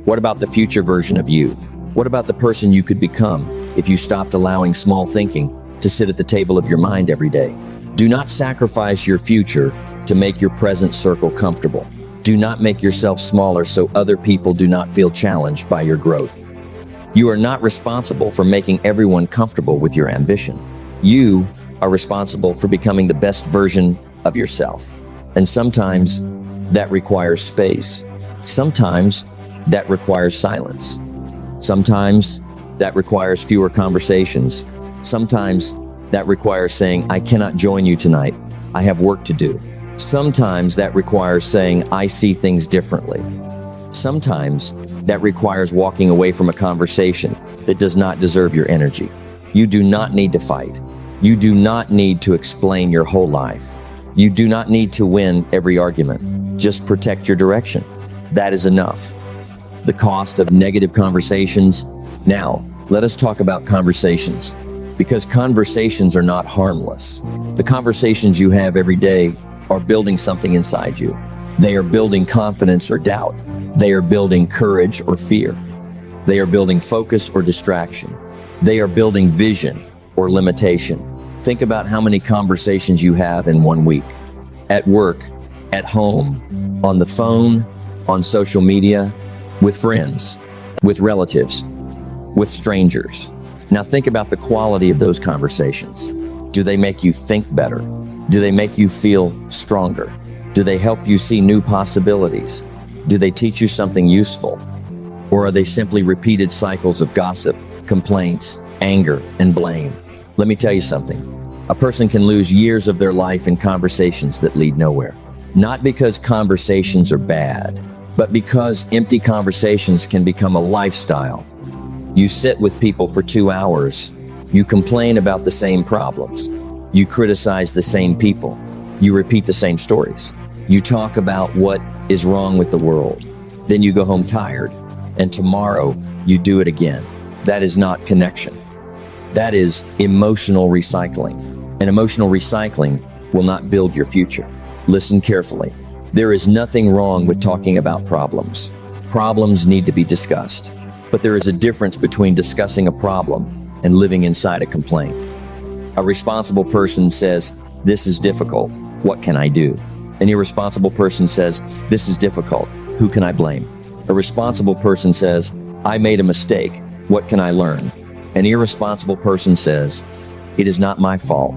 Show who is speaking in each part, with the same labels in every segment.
Speaker 1: What about the future version of you? What about the person you could become if you stopped allowing small thinking to sit at the table of your mind every day? Do not sacrifice your future to make your present circle comfortable. Do not make yourself smaller so other people do not feel challenged by your growth. You are not responsible for making everyone comfortable with your ambition. You are responsible for becoming the best version of yourself. And sometimes that requires space. Sometimes that requires silence. Sometimes that requires fewer conversations. Sometimes that requires saying, I cannot join you tonight. I have work to do. Sometimes that requires saying, I see things differently. Sometimes that requires walking away from a conversation that does not deserve your energy. You do not need to fight. You do not need to explain your whole life. You do not need to win every argument. Just protect your direction. That is enough. The cost of negative conversations. Now, let us talk about conversations. Because conversations are not harmless. The conversations you have every day are building something inside you. They are building confidence or doubt. They are building courage or fear. They are building focus or distraction. They are building vision or limitation. Think about how many conversations you have in 1 week. At work, at home, on the phone, on social media, with friends, with relatives, with strangers. Now think about the quality of those conversations. Do they make you think better? Do they make you feel stronger? Do they help you see new possibilities? Do they teach you something useful? Or are they simply repeated cycles of gossip, complaints, anger, and blame? Let me tell you something. A person can lose years of their life in conversations that lead nowhere. Not because conversations are bad, but because empty conversations can become a lifestyle. You sit with people for 2 hours. You complain about the same problems. You criticize the same people. You repeat the same stories. You talk about what is wrong with the world. Then you go home tired, and tomorrow you do it again. That is not connection. That is emotional recycling. And emotional recycling will not build your future. Listen carefully. There is nothing wrong with talking about problems. Problems need to be discussed. But there is a difference between discussing a problem and living inside a complaint. A responsible person says, this is difficult. What can I do? An irresponsible person says, this is difficult. Who can I blame? A responsible person says, I made a mistake. What can I learn? An irresponsible person says, it is not my fault.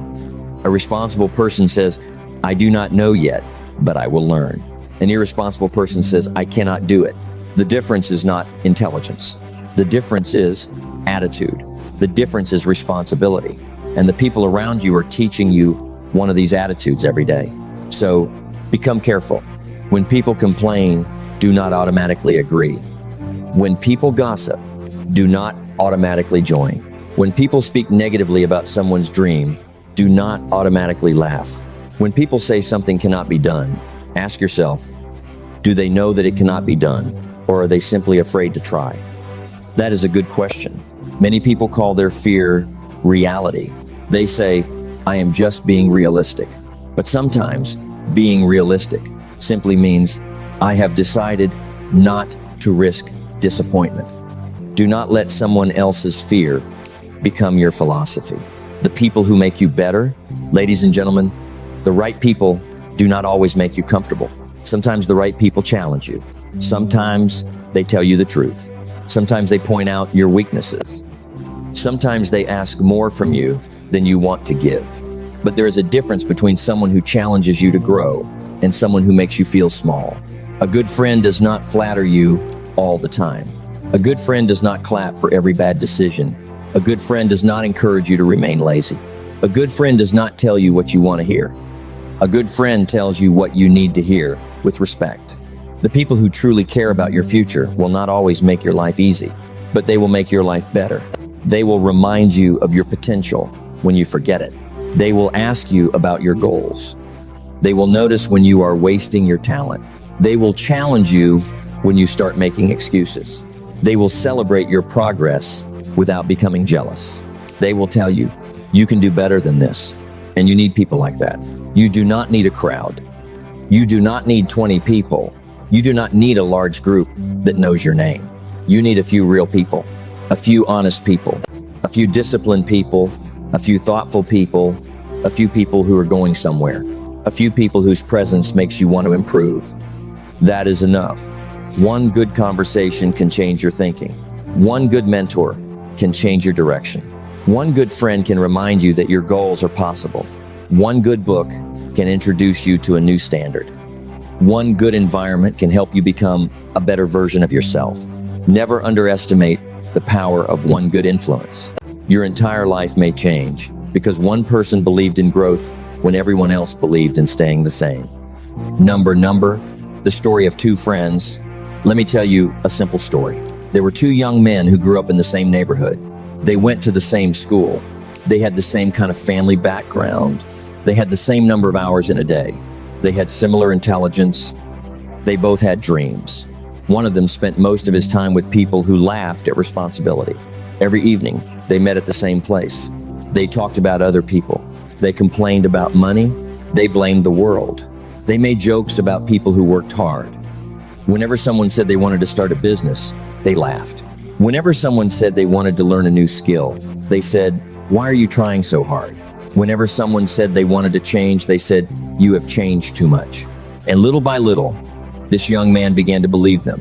Speaker 1: A responsible person says, I do not know yet, but I will learn. An irresponsible person says, I cannot do it. The difference is not intelligence. The difference is attitude. The difference is responsibility. And the people around you are teaching you one of these attitudes every day. So become careful. When people complain, do not automatically agree. When people gossip, do not automatically join. When people speak negatively about someone's dream, do not automatically laugh. When people say something cannot be done, ask yourself, do they know that it cannot be done, or are they simply afraid to try? That is a good question. Many people call their fear reality. They say, I am just being realistic. But sometimes being realistic simply means I have decided not to risk disappointment. Do not let someone else's fear become your philosophy. The people who make you better, ladies and gentlemen, the right people do not always make you comfortable. Sometimes the right people challenge you. Sometimes they tell you the truth. Sometimes they point out your weaknesses. Sometimes they ask more from you than you want to give. But there is a difference between someone who challenges you to grow and someone who makes you feel small. A good friend does not flatter you all the time. A good friend does not clap for every bad decision. A good friend does not encourage you to remain lazy. A good friend does not tell you what you want to hear. A good friend tells you what you need to hear with respect. The people who truly care about your future will not always make your life easy, but they will make your life better. They will remind you of your potential when you forget it. They will ask you about your goals. They will notice when you are wasting your talent. They will challenge you when you start making excuses. They will celebrate your progress without becoming jealous. They will tell you, you can do better than this. And you need people like that. You do not need a crowd. You do not need 20 people. You do not need a large group that knows your name. You need a few real people, a few honest people, a few disciplined people, a few thoughtful people, a few people who are going somewhere, a few people whose presence makes you want to improve. That is enough. One good conversation can change your thinking. One good mentor can change your direction. One good friend can remind you that your goals are possible. One good book can introduce you to a new standard. One good environment can help you become a better version of yourself. Never underestimate the power of one good influence. Your entire life may change because one person believed in growth when everyone else believed in staying the same. Number, the story of two friends. Let me tell you a simple story. There were two young men who grew up in the same neighborhood. They went to the same school. They had the same kind of family background. They had the same number of hours in a day. They had similar intelligence. They both had dreams. One of them spent most of his time with people who laughed at responsibility. Every evening, they met at the same place. They talked about other people. They complained about money. They blamed the world. They made jokes about people who worked hard. Whenever someone said they wanted to start a business, they laughed. Whenever someone said they wanted to learn a new skill, they said, "Why are you trying so hard?" Whenever someone said they wanted to change, they said, "You have changed too much." And little by little, this young man began to believe them.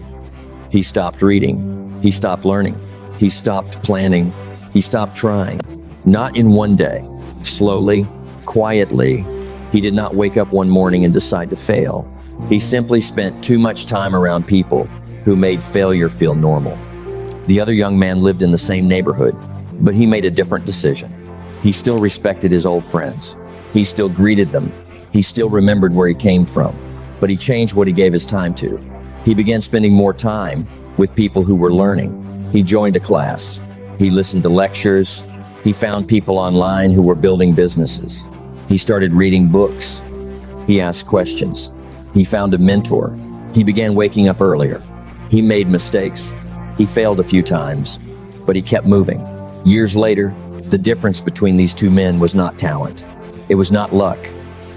Speaker 1: He stopped reading. He stopped learning. He stopped planning. He stopped trying. Not in one day. Slowly, quietly. He did not wake up one morning and decide to fail. He simply spent too much time around people who made failure feel normal. The other young man lived in the same neighborhood, but he made a different decision. He still respected his old friends. He still greeted them. He still remembered where he came from, but he changed what he gave his time to. He began spending more time with people who were learning. He joined a class. He listened to lectures. He found people online who were building businesses. He started reading books. He asked questions. He found a mentor. He began waking up earlier. He made mistakes. He failed a few times, but he kept moving. Years later, the difference between these two men was not talent. It was not luck.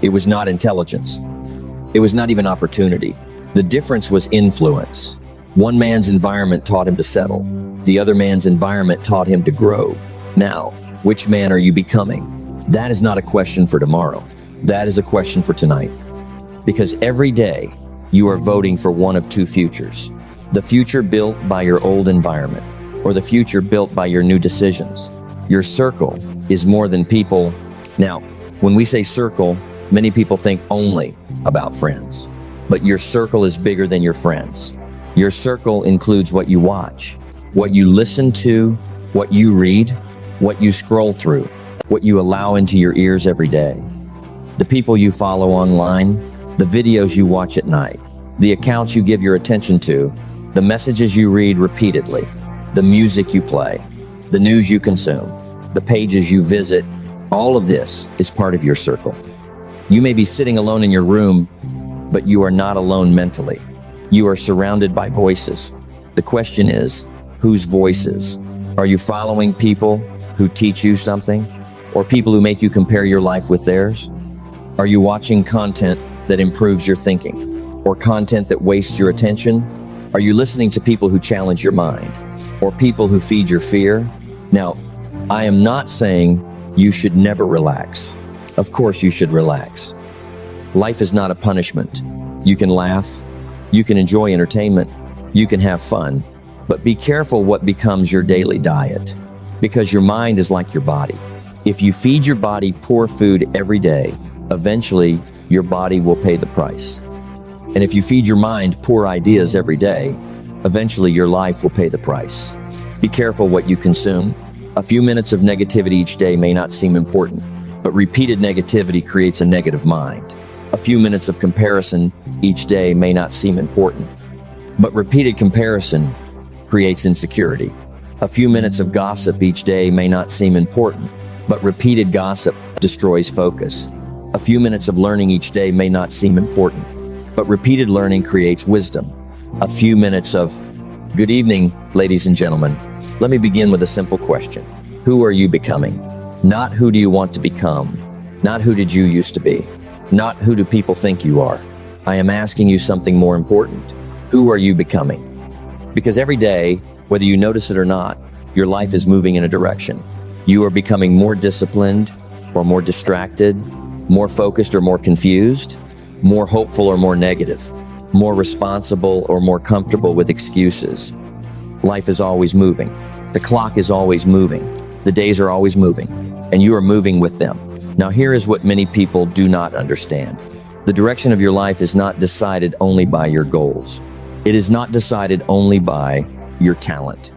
Speaker 1: It was not intelligence. It was not even opportunity. The difference was influence. One man's environment taught him to settle. The other man's environment taught him to grow. Now, which man are you becoming? That is not a question for tomorrow. That is a question for tonight. Because every day, you are voting for one of two futures. The future built by your old environment, or the future built by your new decisions. Your circle is more than people. Now, when we say circle, many people think only about friends. But your circle is bigger than your friends. Your circle includes what you watch, what you listen to, what you read, what you scroll through, what you allow into your ears every day. The people you follow online, the videos you watch at night, the accounts you give your attention to, the messages you read repeatedly, the music you play, the news you consume, the pages you visit, all of this is part of your circle. You may be sitting alone in your room, but you are not alone mentally. You are surrounded by voices. The question is, whose voices? Are you following people who teach you something, or people who make you compare your life with theirs? Are you watching content that improves your thinking, or content that wastes your attention? Are you listening to people who challenge your mind, or people who feed your fear? Now, I am not saying you should never relax. Of course you should relax. Life is not a punishment. You can laugh, you can enjoy entertainment, you can have fun, but be careful what becomes your daily diet, because your mind is like your body. If you feed your body poor food every day, eventually your body will pay the price. And if you feed your mind poor ideas every day, eventually your life will pay the price. Be careful what you consume. A few minutes of negativity each day may not seem important, but repeated negativity creates a negative mind. A few minutes of comparison each day may not seem important, but repeated comparison creates insecurity. A few minutes of gossip each day may not seem important, but repeated gossip destroys focus. A few minutes of learning each day may not seem important, but repeated learning creates wisdom. A few minutes of good evening, ladies and gentlemen. Let me begin with a simple question. Who are you becoming? Not who do you want to become? Not who did you used to be? Not who do people think you are? I am asking you something more important. Who are you becoming? Because every day Whether you notice it or not, your life is moving in a direction. You are becoming more disciplined or more distracted, more focused or more confused, more hopeful or more negative, more responsible or more comfortable with excuses. Life is always moving. The clock is always moving. The days are always moving, and you are moving with them. Now here is what many people do not understand. The direction of your life is not decided only by your goals. It is not decided only by your talent.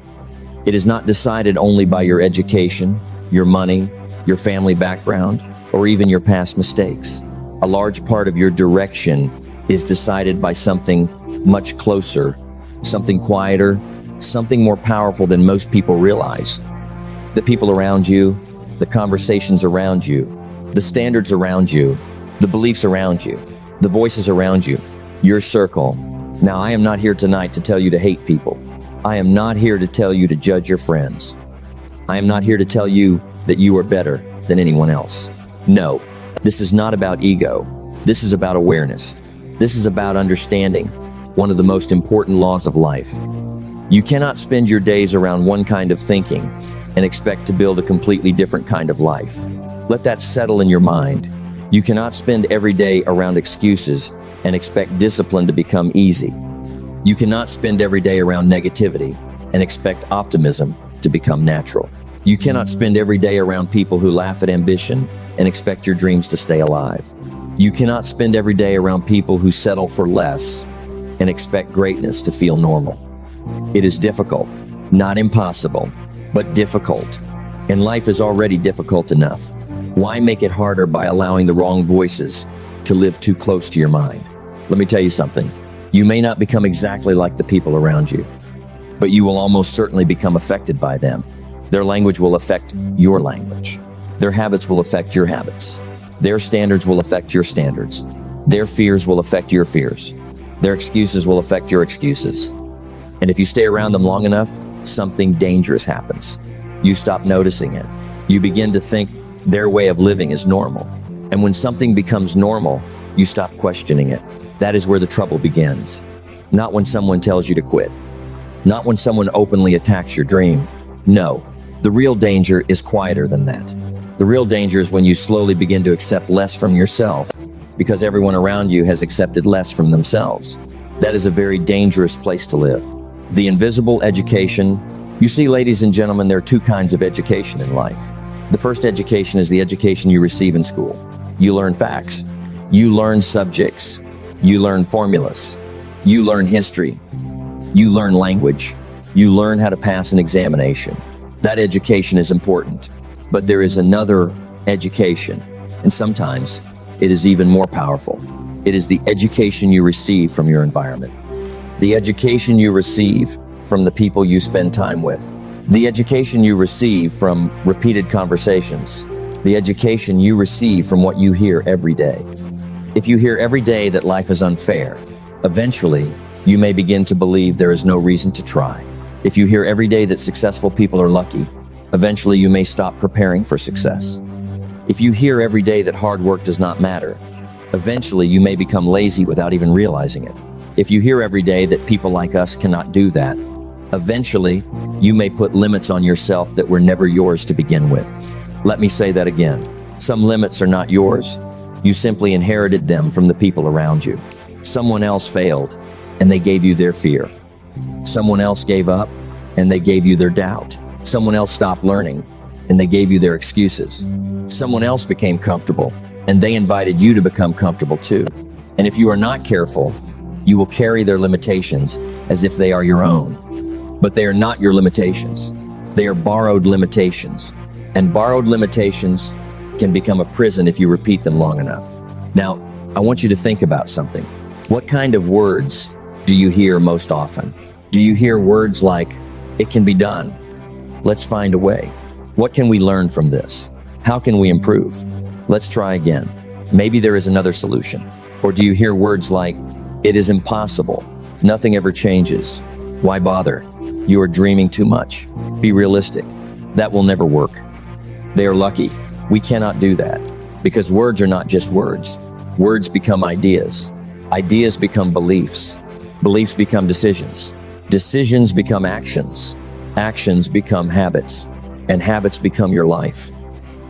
Speaker 1: It is not decided only by your education, your money, your family background, or even your past mistakes. A large part of your direction is decided by something much closer, something quieter, something more powerful than most people realize. The people around you, the conversations around you, the standards around you, the beliefs around you, the voices around you, your circle. Now, I am not here tonight to tell you to hate people. I am not here to tell you to judge your friends. I am not here to tell you that you are better than anyone else. No, this is not about ego. This is about awareness. This is about understanding one of the most important laws of life. You cannot spend your days around one kind of thinking and expect to build a completely different kind of life. Let that settle in your mind. You cannot spend every day around excuses and expect discipline to become easy. You cannot spend every day around negativity and expect optimism to become natural. You cannot spend every day around people who laugh at ambition and expect your dreams to stay alive. You cannot spend every day around people who settle for less and expect greatness to feel normal. It is difficult, not impossible, but difficult. And life is already difficult enough. Why make it harder by allowing the wrong voices to live too close to your mind? Let me tell you something. You may not become exactly like the people around you, but you will almost certainly become affected by them. Their language will affect your language. Their habits will affect your habits. Their standards will affect your standards. Their fears will affect your fears. Their excuses will affect your excuses. And if you stay around them long enough, something dangerous happens. You stop noticing it. You begin to think their way of living is normal. And when something becomes normal, you stop questioning it. That is where the trouble begins. Not when someone tells you to quit. Not when someone openly attacks your dream. No, the real danger is quieter than that. The real danger is when you slowly begin to accept less from yourself because everyone around you has accepted less from themselves. That is a very dangerous place to live. The invisible education. You see, ladies and gentlemen, there are two kinds of education in life. The first education is the education you receive in school. You learn facts. You learn subjects. You learn formulas. You learn history. You learn language. You learn how to pass an examination. That education is important. But there is another education, and sometimes it is even more powerful. It is the education you receive from your environment. The education you receive from the people you spend time with. The education you receive from repeated conversations. The education you receive from what you hear every day. If you hear every day that life is unfair, eventually you may begin to believe there is no reason to try. If you hear every day that successful people are lucky, eventually you may stop preparing for success. If you hear every day that hard work does not matter, eventually you may become lazy without even realizing it. If you hear every day that people like us cannot do that, eventually you may put limits on yourself that were never yours to begin with. Let me say that again. Some limits are not yours. You simply inherited them from the people around you. Someone else failed, and they gave you their fear. Someone else gave up, and they gave you their doubt. Someone else stopped learning, and they gave you their excuses. Someone else became comfortable, and they invited you to become comfortable too. And if you are not careful, you will carry their limitations as if they are your own. But they are not your limitations. They are borrowed limitations. And borrowed limitations can become a prison if you repeat them long enough. Now, I want you to think about something. What kind of words do you hear most often? Do you hear words like, "It can be done. Let's find a way. What can we learn from this? How can we improve? Let's try again. Maybe there is another solution." Or do you hear words like, "It is impossible. Nothing ever changes. Why bother? You are dreaming too much. Be realistic. That will never work." They are lucky. We cannot do that because words are not just words. Words become ideas. Ideas become beliefs. Beliefs become decisions. Decisions become actions. Actions become habits. And habits become your life.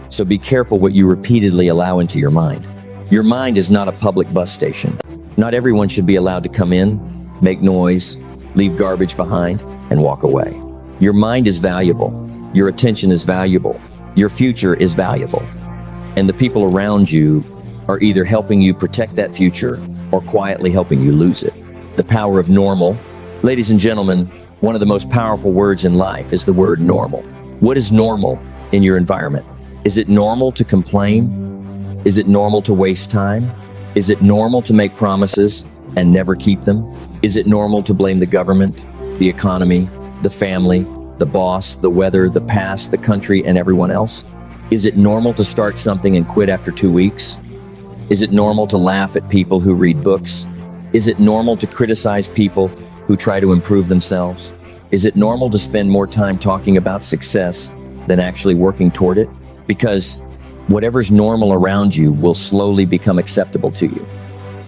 Speaker 1: So be careful what you repeatedly allow into your mind. Your mind is not a public bus station. Not everyone should be allowed to come in, make noise, leave garbage behind, and walk away. Your mind is valuable. Your attention is valuable. Your future is valuable. And the people around you are either helping you protect that future or quietly helping you lose it. The power of normal. Ladies and gentlemen, one of the most powerful words in life is the word normal. What is normal in your environment? Is it normal to complain? Is it normal to waste time? Is it normal to make promises and never keep them? Is it normal to blame the government, the economy, the family, the boss, the weather, the past, the country, and everyone else? Is it normal to start something and quit after 2 weeks? Is it normal to laugh at people who read books? Is it normal to criticize people who try to improve themselves? Is it normal to spend more time talking about success than actually working toward it? Because whatever's normal around you will slowly become acceptable to you.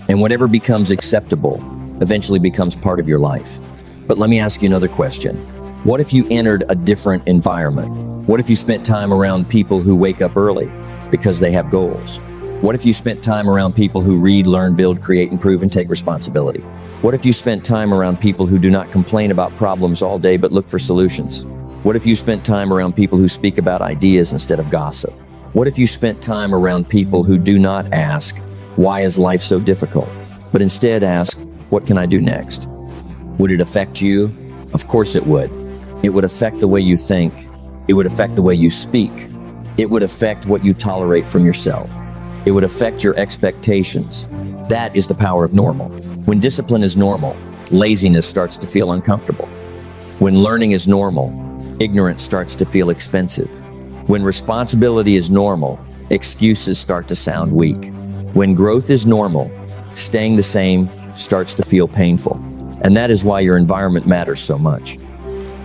Speaker 1: And whatever becomes acceptable eventually becomes part of your life. But let me ask you another question. What if you entered a different environment? What if you spent time around people who wake up early because they have goals? What if you spent time around people who read, learn, build, create, improve, and take responsibility? What if you spent time around people who do not complain about problems all day but look for solutions? What if you spent time around people who speak about ideas instead of gossip? What if you spent time around people who do not ask, why is life so difficult, but instead ask, what can I do next? Would it affect you? Of course it would. It would affect the way you think. It would affect the way you speak. It would affect what you tolerate from yourself. It would affect your expectations. That is the power of normal. When discipline is normal, laziness starts to feel uncomfortable. When learning is normal, ignorance starts to feel expensive. When responsibility is normal, excuses start to sound weak. When growth is normal, staying the same starts to feel painful. And that is why your environment matters so much.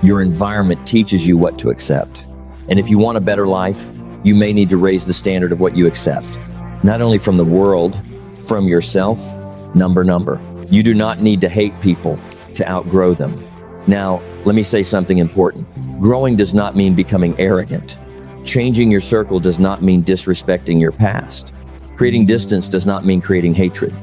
Speaker 1: Your environment teaches you what to accept. And if you want a better life, you may need to raise the standard of what you accept. Not only from the world, from yourself, number. You do not need to hate people to outgrow them. Now, let me say something important. Growing does not mean becoming arrogant. Changing your circle does not mean disrespecting your past. Creating distance does not mean creating hatred.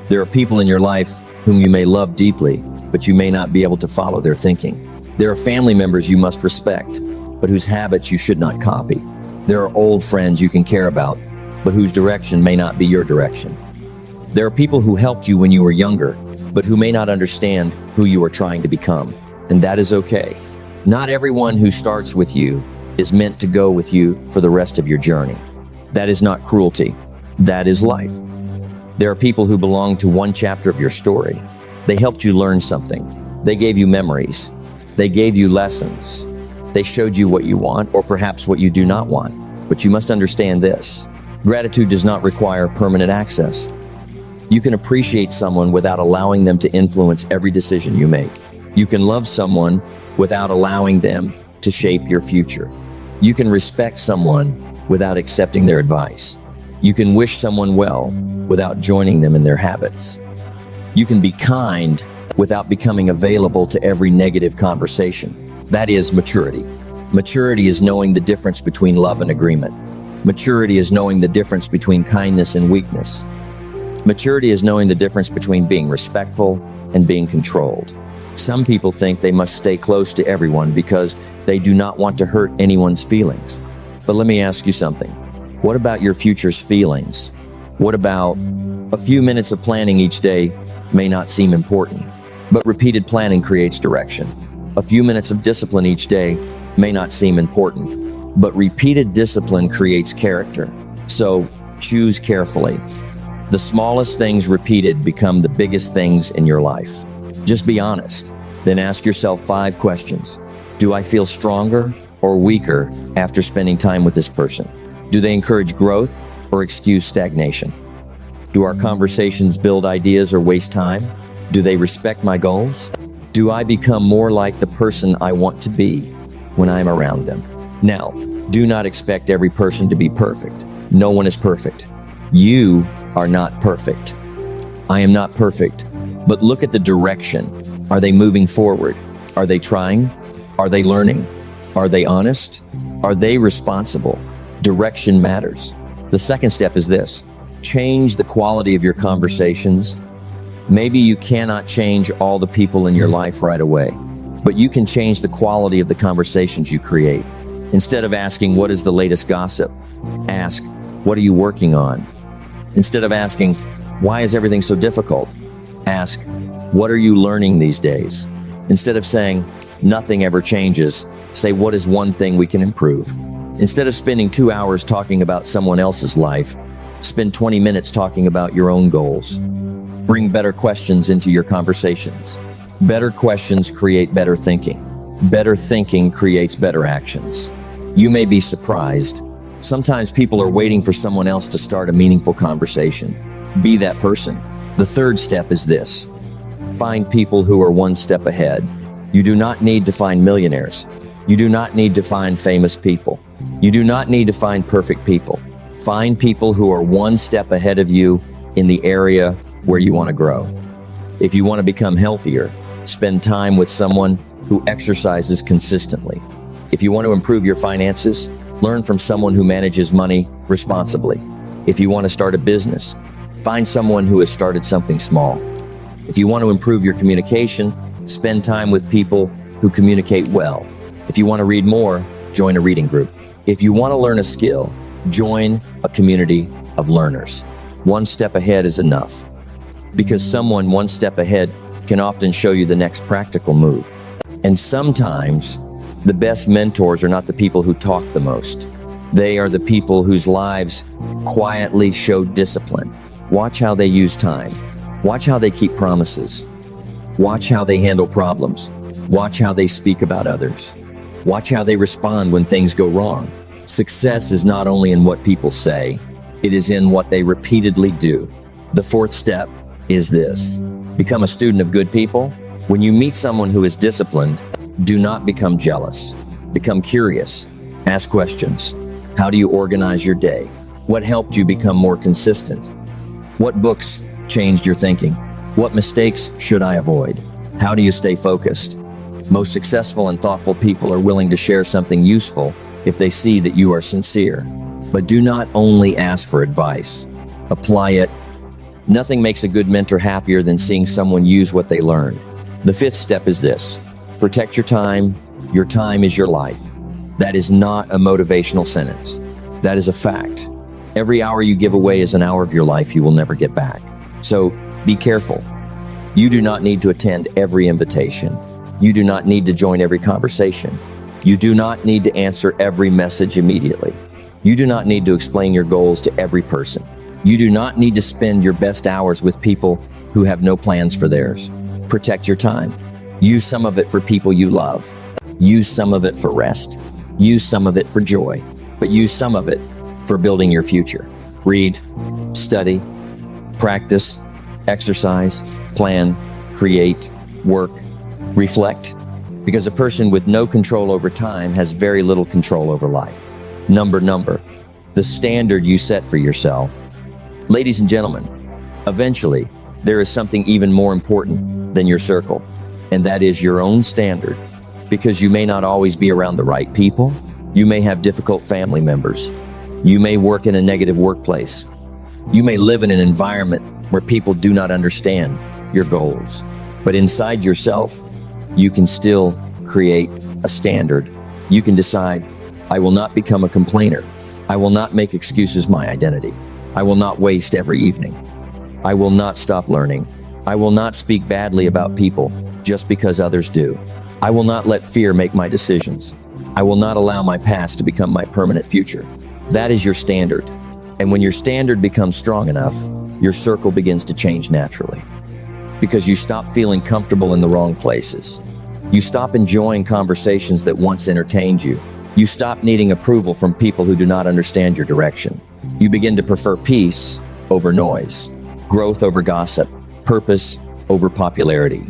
Speaker 1: There are people in your life whom you may love deeply, but you may not be able to follow their thinking. There are family members you must respect, but whose habits you should not copy. There are old friends you can care about, but whose direction may not be your direction. There are people who helped you when you were younger, but who may not understand who you are trying to become, and that is okay. Not everyone who starts with you is meant to go with you for the rest of your journey. That is not cruelty. That is life. There are people who belong to one chapter of your story. They helped you learn something. They gave you memories. They gave you lessons. They showed you what you want, or perhaps what you do not want. But you must understand this. Gratitude does not require permanent access. You can appreciate someone without allowing them to influence every decision you make. You can love someone without allowing them to shape your future. You can respect someone without accepting their advice. You can wish someone well without joining them in their habits. You can be kind without becoming available to every negative conversation. That is maturity. Maturity is knowing the difference between love and agreement. Maturity is knowing the difference between kindness and weakness. Maturity is knowing the difference between being respectful and being controlled. Some people think they must stay close to everyone because they do not want to hurt anyone's feelings. But let me ask you something. What about your future's feelings? What about a few minutes of planning each day may not seem important, but repeated planning creates direction. A few minutes of discipline each day may not seem important, but repeated discipline creates character. So choose carefully. The smallest things repeated become the biggest things in your life. Just be honest. Then ask yourself 5 questions. Do I feel stronger or weaker after spending time with this person? Do they encourage growth or excuse stagnation? Do our conversations build ideas or waste time? Do they respect my goals? Do I become more like the person I want to be when I'm around them? Now, do not expect every person to be perfect. No one is perfect. You are not perfect. I am not perfect, but look at the direction. Are they moving forward? Are they trying? Are they learning? Are they honest? Are they responsible? Direction matters. The second step is this: change the quality of your conversations. Maybe you cannot change all the people in your life right away, but you can change the quality of the conversations you create. Instead of asking, "What is the latest gossip?" ask, "What are you working on?" Instead of asking, "Why is everything so difficult?" ask, "What are you learning these days?" Instead of saying, "Nothing ever changes," say, "What is one thing we can improve?" Instead of spending 2 hours talking about someone else's life, spend 20 minutes talking about your own goals. Bring better questions into your conversations. Better questions create better thinking. Better thinking creates better actions. You may be surprised. Sometimes people are waiting for someone else to start a meaningful conversation. Be that person. The third step is this: find people who are one step ahead. You do not need to find millionaires. You do not need to find famous people. You do not need to find perfect people. Find people who are one step ahead of you in the area where you want to grow. If you want to become healthier, spend time with someone who exercises consistently. If you want to improve your finances, learn from someone who manages money responsibly. If you want to start a business, find someone who has started something small. If you want to improve your communication, spend time with people who communicate well. If you want to read more, join a reading group. If you want to learn a skill, join a community of learners. One step ahead is enough, because someone one step ahead can often show you the next practical move. And sometimes the best mentors are not the people who talk the most. They are the people whose lives quietly show discipline. Watch how they use time. Watch how they keep promises. Watch how they handle problems. Watch how they speak about others. Watch how they respond when things go wrong. Success is not only in what people say, it is in what they repeatedly do. The fourth step is this: become a student of good people. When you meet someone who is disciplined, do not become jealous. Become curious. Ask questions. How do you organize your day? What helped you become more consistent? What books changed your thinking? What mistakes should I avoid? How do you stay focused? Most successful and thoughtful people are willing to share something useful if they see that you are sincere. But do not only ask for advice. Apply it. Nothing makes a good mentor happier than seeing someone use what they learned. The fifth step is this: protect your time. Your time is your life. That is not a motivational sentence. That is a fact. Every hour you give away is an hour of your life you will never get back. So be careful. You do not need to attend every invitation. You do not need to join every conversation. You do not need to answer every message immediately. You do not need to explain your goals to every person. You do not need to spend your best hours with people who have no plans for theirs. Protect your time. Use some of it for people you love. Use some of it for rest. Use some of it for joy. But use some of it for building your future. Read, study, practice, exercise, plan, create, work, reflect. Because a person with no control over time has very little control over life. Number, the standard you set for yourself. Ladies and gentlemen, eventually, there is something even more important than your circle, and that is your own standard. Because you may not always be around the right people. You may have difficult family members. You may work in a negative workplace. You may live in an environment where people do not understand your goals. But inside yourself, you can still create a standard. You can decide, I will not become a complainer. I will not make excuses my identity. I will not waste every evening. I will not stop learning. I will not speak badly about people just because others do. I will not let fear make my decisions. I will not allow my past to become my permanent future. That is your standard. And when your standard becomes strong enough, your circle begins to change naturally. Because you stop feeling comfortable in the wrong places. You stop enjoying conversations that once entertained you. You stop needing approval from people who do not understand your direction. You begin to prefer peace over noise, growth over gossip, purpose over popularity,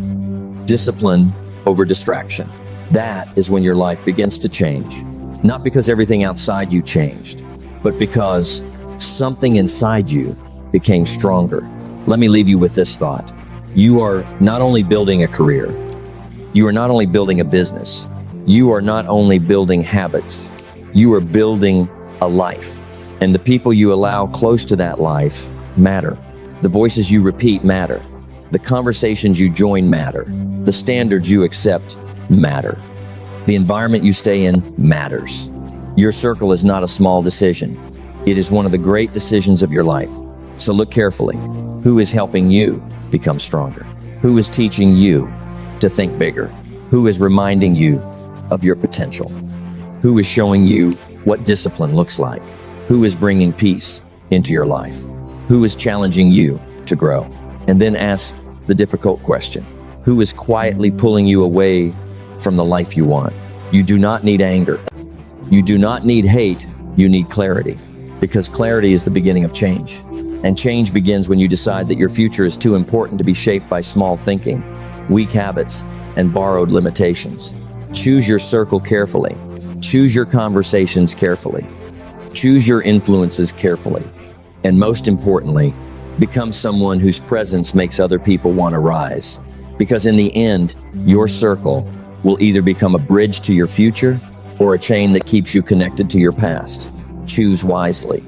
Speaker 1: discipline over distraction. That is when your life begins to change. Not because everything outside you changed, but because something inside you became stronger. Let me leave you with this thought. You are not only building a career, You are not only building a business, you are not only building habits, you are building a life. And the people you allow close to that life matter. The voices you repeat matter. The conversations you join matter. The standards you accept matter. The environment you stay in matters. Your circle is not a small decision. It is one of the great decisions of your life. So look carefully. Who is helping you become stronger? Who is teaching you to think bigger? Who is reminding you of your potential? Who is showing you what discipline looks like? Who is bringing peace into your life? Who is challenging you to grow? And then ask the difficult question. Who is quietly pulling you away from the life you want? You do not need anger. You do not need hate. You need clarity. Because clarity is the beginning of change. And change begins when you decide that your future is too important to be shaped by small thinking, weak habits, and borrowed limitations. Choose your circle carefully. Choose your conversations carefully. Choose your influences carefully. And most importantly, become someone whose presence makes other people want to rise. Because in the end, your circle will either become a bridge to your future or a chain that keeps you connected to your past. Choose wisely.